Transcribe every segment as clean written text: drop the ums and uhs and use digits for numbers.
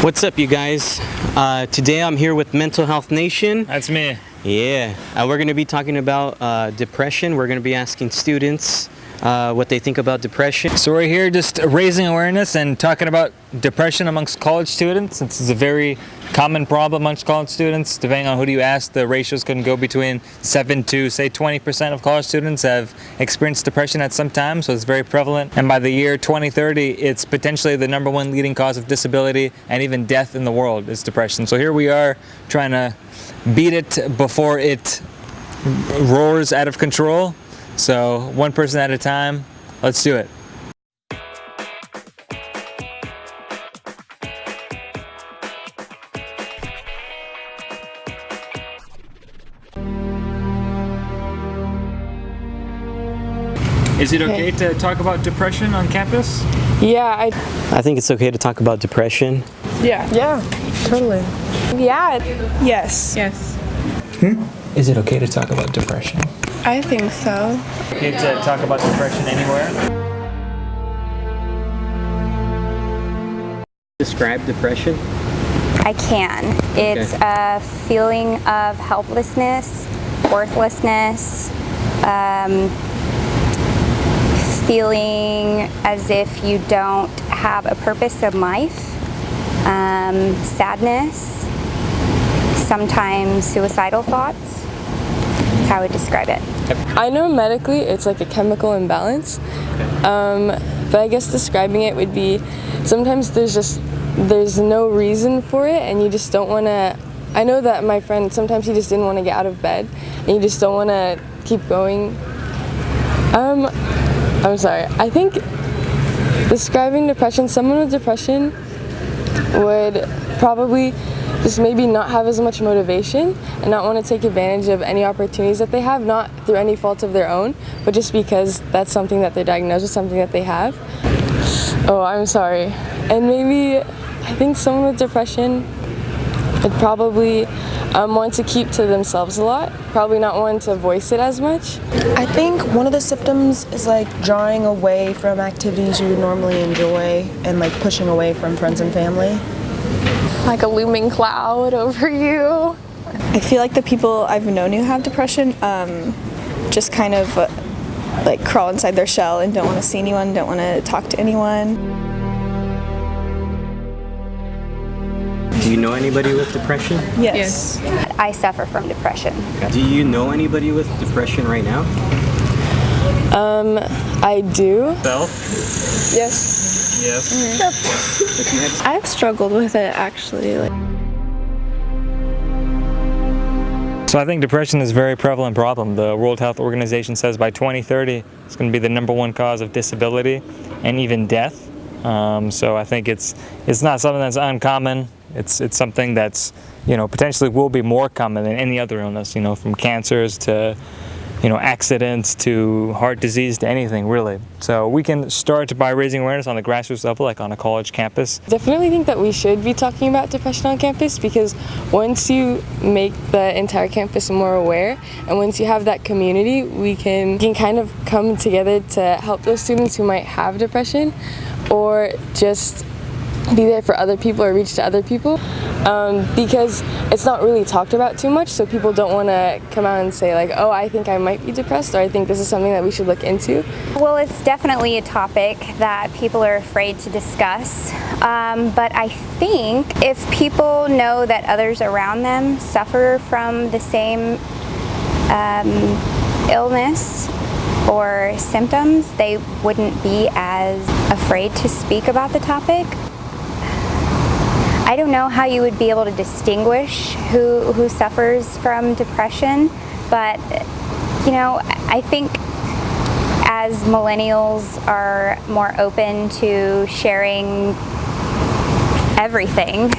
What's up, you guys? Today I'm here with Mental Health Nation. That's me. Yeah, we're going to be talking about depression. We're going to be asking students what they think about depression. So we're here just raising awareness and talking about depression amongst college students. This is a very common problem amongst college students. Depending on who you ask, the ratios can go between 7 to say 20% of college students have experienced depression at some time, so it's very prevalent. And by the year 2030, it's potentially the #1 leading cause of disability and even death in the world is depression. So here we are trying to beat it before it roars out of control. So one person at a time, let's do it. Is it okay to talk about depression on campus? Yeah, I think it's okay to talk about depression. Yeah, totally. Yeah. Yes. Is it okay to talk about depression? I think so. Okay to talk about depression anywhere? Describe depression. I can. It's a feeling of helplessness, worthlessness, feeling as if you don't have a purpose in life, sadness, sometimes suicidal thoughts. That's how I would describe it. I know medically it's like a chemical imbalance, but I guess describing it would be sometimes there's no reason for it and you just don't want to. I know that my friend, sometimes he just didn't want to get out of bed and you just don't want to keep going. I'm sorry. I think describing depression, someone with depression would probably just maybe not have as much motivation and not want to take advantage of any opportunities that they have, not through any fault of their own, but just because that's something that they're diagnosed with, something that they have. Oh, I'm sorry. And maybe I think someone with depression would probably want to keep to themselves a lot, probably not want to voice it as much. I think one of the symptoms is like drawing away from activities you would normally enjoy and like pushing away from friends and family. Like a looming cloud over you. I feel like the people I've known who have depression just kind of like crawl inside their shell and don't want to see anyone, don't want to talk to anyone. Do you know anybody with depression? Yes. I suffer from depression. Do you know anybody with depression right now? I do. Self? Yes. Yes. I've struggled with it actually. So I think depression is a very prevalent problem. The World Health Organization says by 2030 it's going to be the #1 cause of disability and even death. So I think it's not something that's uncommon. It's something that's, potentially will be more common than any other illness, from cancers to, accidents to heart disease to anything really. So we can start by raising awareness on the grassroots level, like on a college campus. Definitely think that we should be talking about depression on campus because once you make the entire campus more aware and once you have that community, we can kind of come together to help those students who might have depression or just be there for other people or reach to other people because it's not really talked about too much, so people don't want to come out and say like, oh, I think I might be depressed or I think this is something that we should look into. Well, it's definitely a topic that people are afraid to discuss, but I think if people know that others around them suffer from the same illness or symptoms, they wouldn't be as afraid to speak about the topic. I don't know how you would be able to distinguish who suffers from depression, but I think as millennials are more open to sharing everything,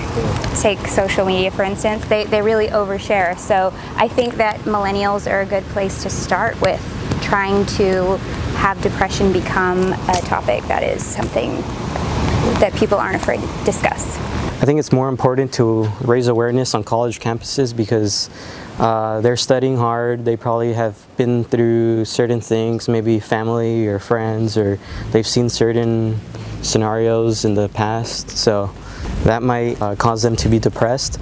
take social media for instance, they really overshare. So I think that millennials are a good place to start with trying to have depression become a topic that is something that people aren't afraid to discuss. I think it's more important to raise awareness on college campuses because they're studying hard. They probably have been through certain things, maybe family or friends, or they've seen certain scenarios in the past. So that might cause them to be depressed.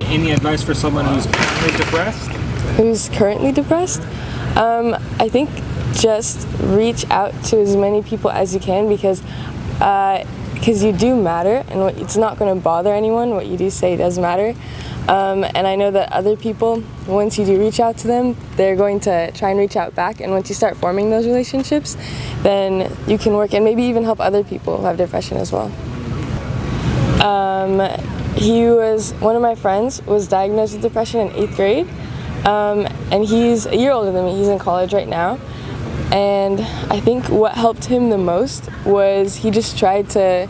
Any advice for someone who's currently depressed? Who's currently depressed? I think just reach out to as many people as you can because you do matter, and it's not going to bother anyone. What you do say does matter. And I know that other people, once you do reach out to them, they're going to try and reach out back. And once you start forming those relationships, then you can work and maybe even help other people who have depression as well. One of my friends was diagnosed with depression in 8th grade. And he's a year older than me. He's in college right now. And I think what helped him the most was he just tried to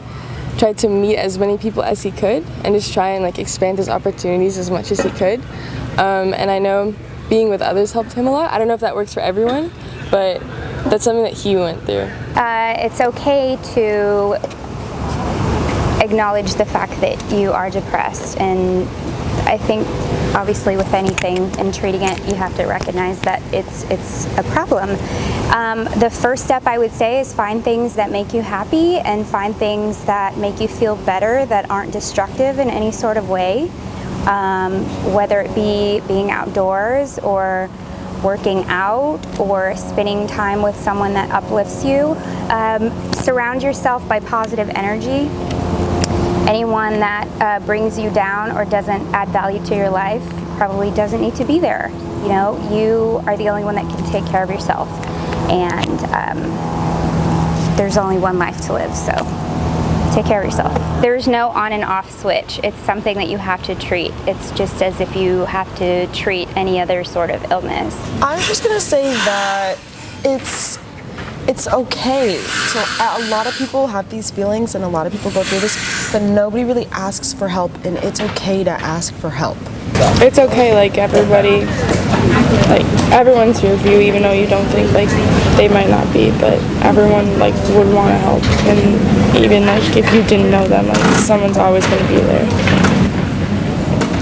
meet as many people as he could and just try and expand his opportunities as much as he could. And I know being with others helped him a lot. I don't know if that works for everyone, but that's something that he went through. It's okay to acknowledge the fact that you are depressed, and I think obviously with anything and treating it, you have to recognize that it's a problem. The first step I would say is find things that make you happy and find things that make you feel better that aren't destructive in any sort of way, whether it be being outdoors or working out or spending time with someone that uplifts you. Surround yourself by positive energy. Anyone that brings you down or doesn't add value to your life probably doesn't need to be there. You know, you are the only one that can take care of yourself, and there's only one life to live, so take care of yourself. There's no on and off switch. It's something that you have to treat. It's just as if you have to treat any other sort of illness. I was just gonna say that it's okay. So a lot of people have these feelings and a lot of people go through this, but nobody really asks for help, and it's okay to ask for help. It's okay, everyone's here for you, even though you don't think they might not be, but everyone would want to help, and even if you didn't know them, someone's always going to be there.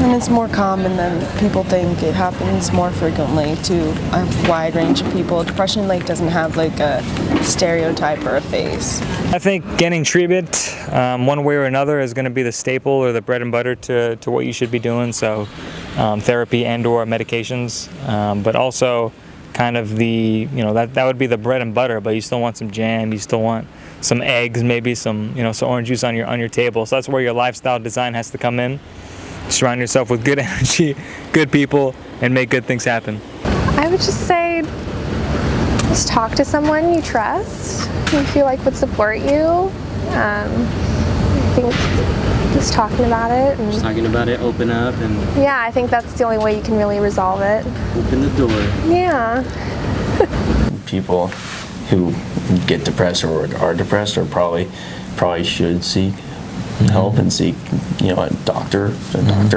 And it's more common than people think. It happens more frequently to a wide range of people. Depression doesn't have a stereotype or a face. I think getting treatment one way or another is going to be the staple or the bread and butter to what you should be doing. So therapy and or medications, but also kind of that would be the bread and butter, but you still want some jam, you still want some eggs, maybe some orange juice on your table. So that's where your lifestyle design has to come in. Surround yourself with good energy, good people, and make good things happen. I would just say, just talk to someone you trust, you feel like would support you. I think just talking about it. Just talking about it, open up, and yeah, I think that's the only way you can really resolve it. open the door. Yeah. People who get depressed or are depressed are probably should seek help and seek a doctor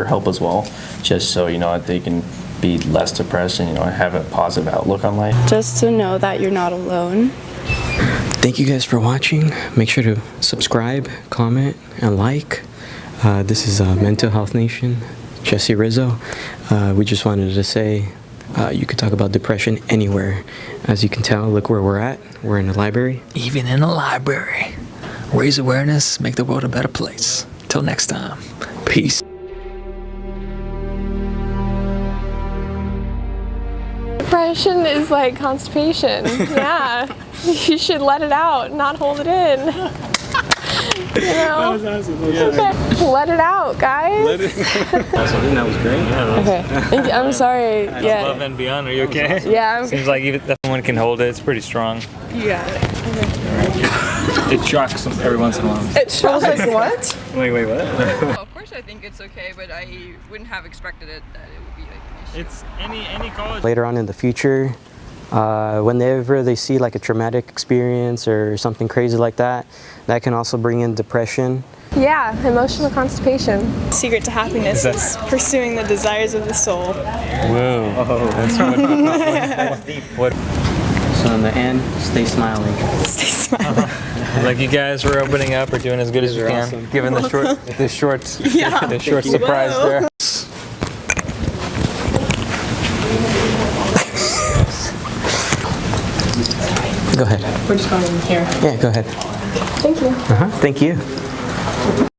help as well, just so they can be less depressed and have a positive outlook on life. Just to know that you're not alone. Thank you guys for watching. Make sure to subscribe, comment, and like. This is Mental Health Nation, Jesse Rizzo. We just wanted to say you could talk about depression anywhere. As you can tell, look where we're at. We're in the library. Even in a library. Raise awareness, make the world a better place. Till next time. Peace. Depression is like constipation. Yeah. You should let it out, not hold it in. That was awesome. Okay. Let it out, guys. Awesome. That was great. Okay. Thank you. I'm sorry. Yeah. Above and beyond, are you okay? Yeah. Seems like even if someone can hold it, it's pretty strong. You got it. It shocks every once in a while. It shocks. What? Wait, what? Of course I think it's okay, but I wouldn't have expected it that it would be an issue. It's any college. Later on in the future, whenever they see a traumatic experience or something crazy like that, that can also bring in depression. Yeah, emotional constipation. Secret to happiness is pursuing the desires of the soul. Whoa. Oh, that's what? So in the end, stay smiling. Stay smiling. Like you guys were opening up or doing as good as you can, awesome. given the short Yeah. surprise there. Go ahead. We're just going in here. Yeah, go ahead. Thank you. Thank you.